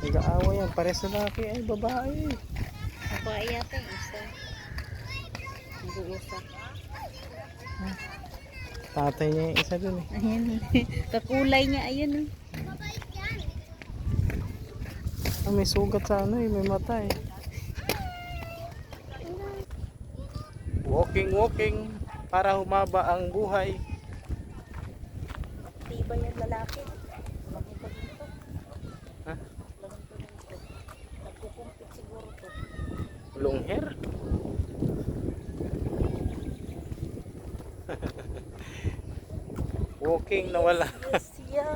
Nag-aaway yan. Pares na laki ay babae. Babae yata yung isa. Nag-uusap. Tatay niya yung isa dun eh. Ayan. Kakulay niya. Ayun. Ah, may sugat sa ano eh. May mata eh. Walking para humaba ang buhay. Di ba yung lalaki? Lamig pa dito. Ha? Lamig pa dito. Nagkukumpit siguro to. Long hair. Walking na wala. Yes, yo.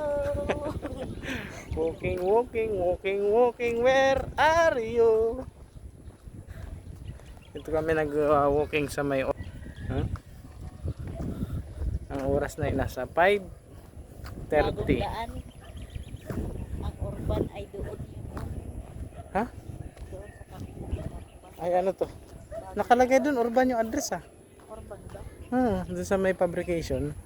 Walking, where are you? Ito kami nag-walking sa may ang oras na nasa 5:30. Bagong daan. Ang urban ay doon. Ha? Doon sa kapitan. Ay ano to? Nakalagay dun urban yung address ah. Urban ba? Doon sa may fabrication.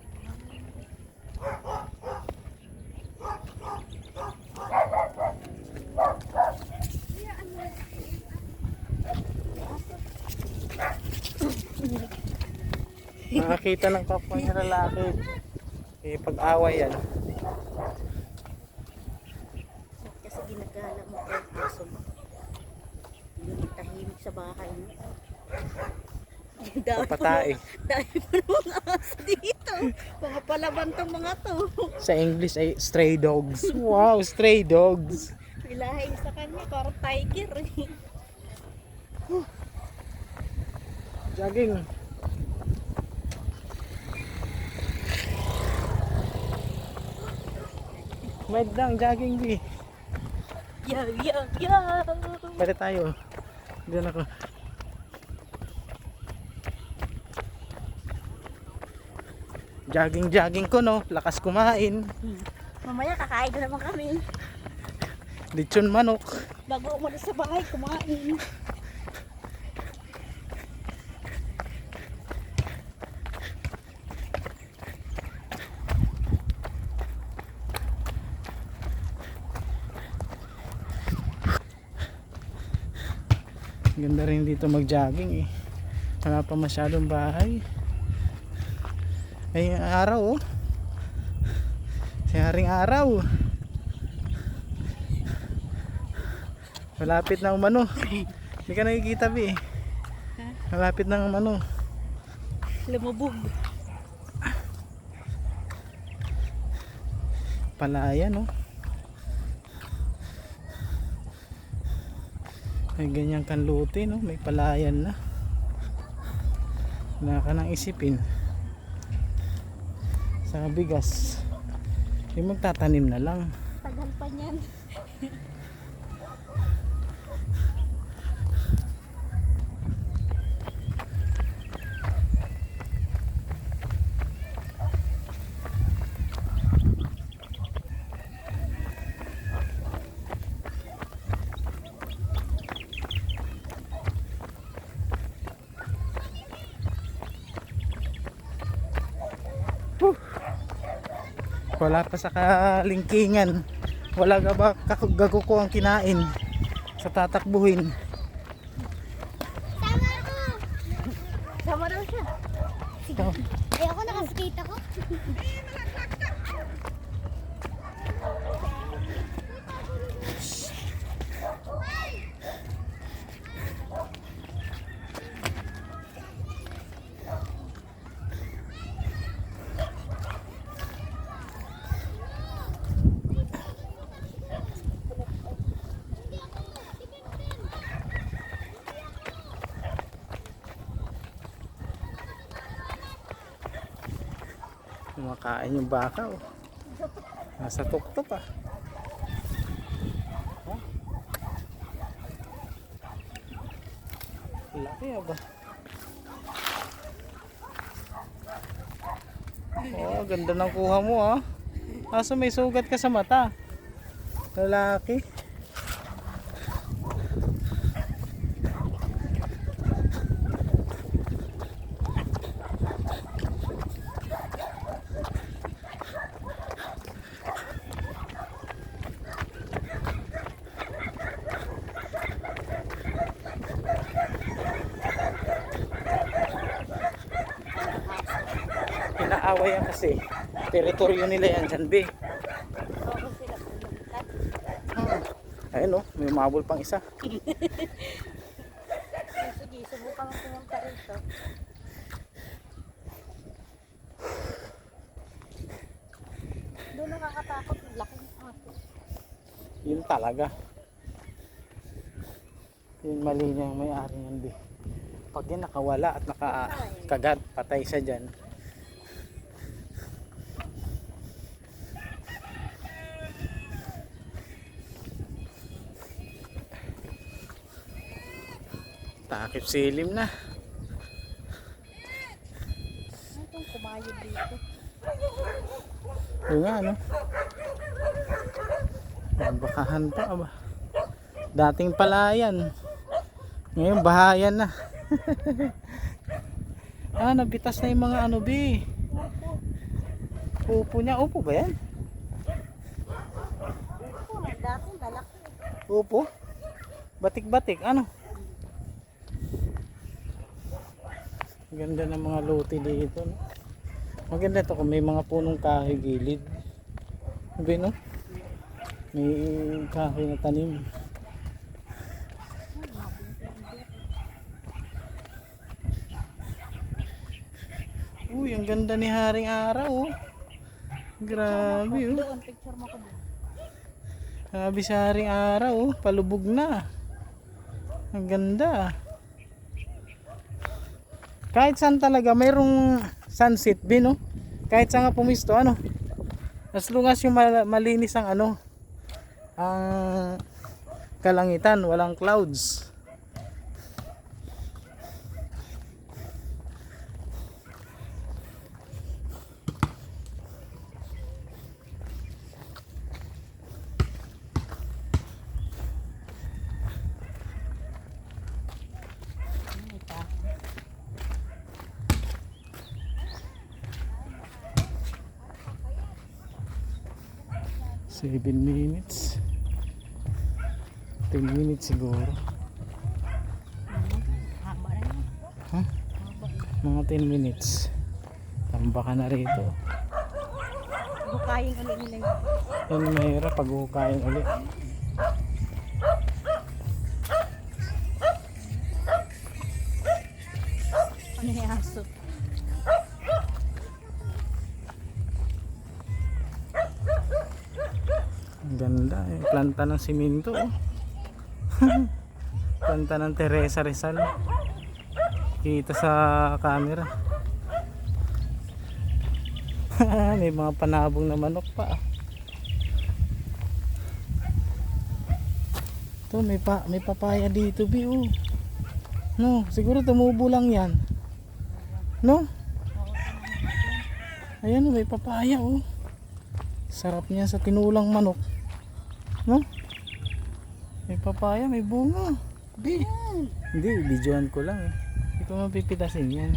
Nakakita ng kapwa niya lalaki. Eh, pag-away yan. Kasi ginagala mo ko yung aso mo. Yung tahimik sa bahay mo. Papatae. Dahil pa ng mga aso dito. Mga palaban tong mga to. Sa English ay stray dogs. Wow, stray dogs. Ilahin sa kanya, parang tiger eh. Jogging. Medang jogging di. Yo, yo, yo! Pwede tayo. Diyan ako. Jogging ko no. Lakas kumain. Mamaya kakain na naman kami. Lechon manok. Bago umalis sa bahay, kumain. Ganda rin dito mag-jogging eh. Wala pa masyadong bahay. Ay, araw oh. Siyaring araw. Malapit na umano. Hindi ka nakikita bi eh. Malapit na umano. Lumubog. Palayan oh. May ganyan kanluti no, may palayan na. Wala ka nang isipin. Sa bigas, yung magtatanim na lang. Tagal pa niyan. Wala pa sa kalingkingan. Wala ka ba gaguko ang kinain sa tatakbuhin. Sama daw siya. Ito. Eh ako nakaskate ako. Kumakain yung baka oh. Nasa tuktok ah. Huh? Laki ah ba? Oh, ganda ng kuha mo ah. Kaso may sugat ka sa mata. Lalaki. nag-aaway yan kasi teritoryo nila yan dyan, be. Oo sila pumuntan. Ayun oh, may umabol pang isa. Sige, subukan mo pumunta rito. Doon nakakatakot, laking aso. Yun talaga. Yun mali niya yung may-ari yan, be. Pag yan nakawala at nakakagat, patay siya dyan. Takip silim na. Ano itong kumayod dito? Yun nga, no? Bakahan pa ba? Dating palayan. Ngayon bahayan na. Nabitas na yung mga ano, be. Upo niya. Upo ba yan? Ito na, dati lalaki. Upo? Batik-batik. Ano? Ganda ng mga lote dito, no? Maganda to kung may mga punong kahoy gilid. Sabi, no? May kahoy na tanim. Uy, ang ganda ni Haring Araw, oh. Grabe, oh. Doon, picture mo ko doon. Sabi sa Haring Araw, oh. Palubog na. Ang ganda. Kahit saan talaga, mayroong sunset bin, no? Kahit saan nga pumisto, ano? As long as yung malinis ang ano, ang kalangitan, walang clouds. Ano ito? 7 minutes. 10 minutes siguro. Haba na yun. Ha? Mga 10 minutes. Tamba ka na rito. Bukayin ulit nila yun. Yan mahirap pag hukayin ulit. Ano yung aso? Ang ganda eh. Planta ng simento, oh. Planta ng Teresa Rizal. Kita sa camera. May mga panabong na manok pa. Ito, may papaya dito, bi, oh. No, siguro tumubo lang yan. No? Ayan, may papaya, oh. Sarap niya sa tinulang manok. No? May papaya, may bunga. Bi. Hindi, videoan ko lang, eh. Hindi ko mapipitasin yan.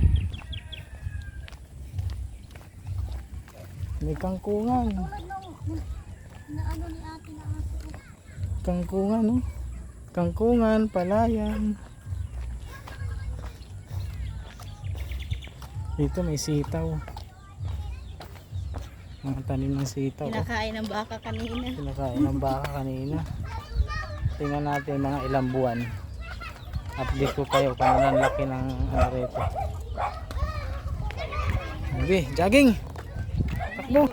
May kangkungan. Na ano ni ate na aso? Kangkungan, no? Kangkungan, palayan. Dito may sitaw. Mga tanim ng sitaw. Kinakain ng baka kanina. Kinakain ng baka kanina. Tingnan natin mga ilang buwan. Update ko kayo kung ano ang laki ng ano rito. Okay, jogging! Takbo!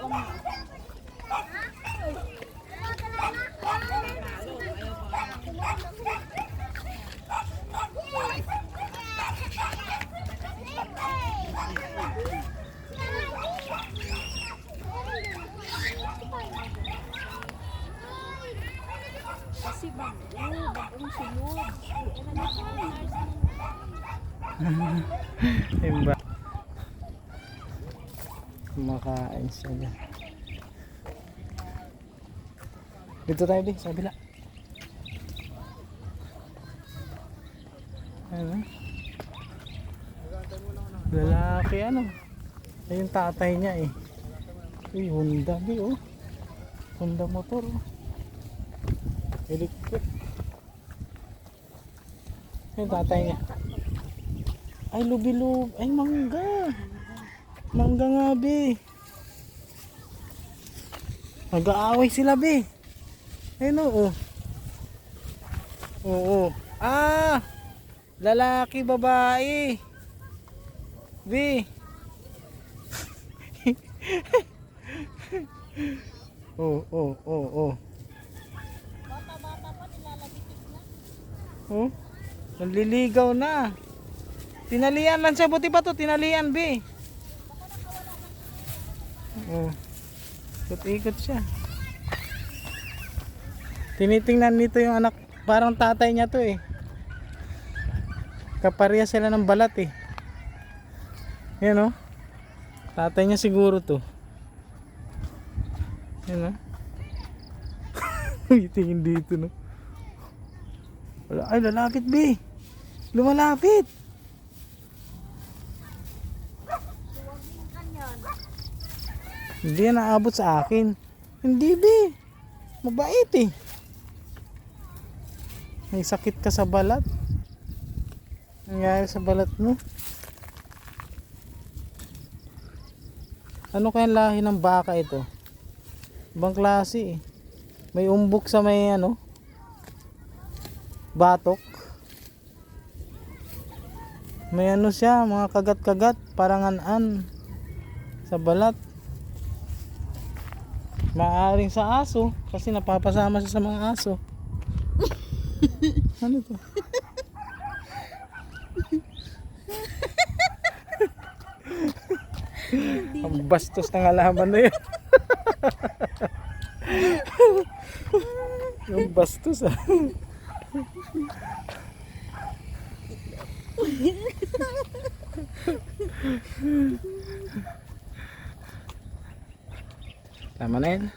Kasi bagong sunod. Imba. Kumakain siya dyan. Dito tayo din, sa kabila. Ano? Lalaki ano? Ay yung tatay niya eh. Uy, Honda di oh. Honda motor oh. Electric. Ay yung tatay niya. Ay lubi-lub. Ay mangga. Mangga nga, be. Nag-aaway sila, be. Ayun, oo. Oo. Ah! Lalaki, babae. Be. Oh, oh, oh, oh. Bata-bata pa, nilalabitik na. Oh. Nanliligaw na. Tinalian lang siya, buti pa to, tinalian, be. Oh. Ikot-ikot siya. Tinitingnan nito yung anak, parang tatay niya to eh. Kapareha sila ng balat eh. Yan oh. Tatay niya siguro to. Yan oh. Tingin dito no. Wala, ay lalapit be. Lumalapit. Suwagin ka niyan. Hindi yan naabot sa akin. Hindi be. Mabait eh. May sakit ka sa balat. Nangyari sa balat mo. Ano kayang lahi ng baka ito? Ibang klase eh. May umbok sa may ano, batok. May ano siya, mga kagat-kagat, parang an-an sa balat. Maaring sa aso kasi napapasama siya sa mga aso. Ano to? Ang bastos ng halaman na yun. Yung bastos ah. Tama na yun.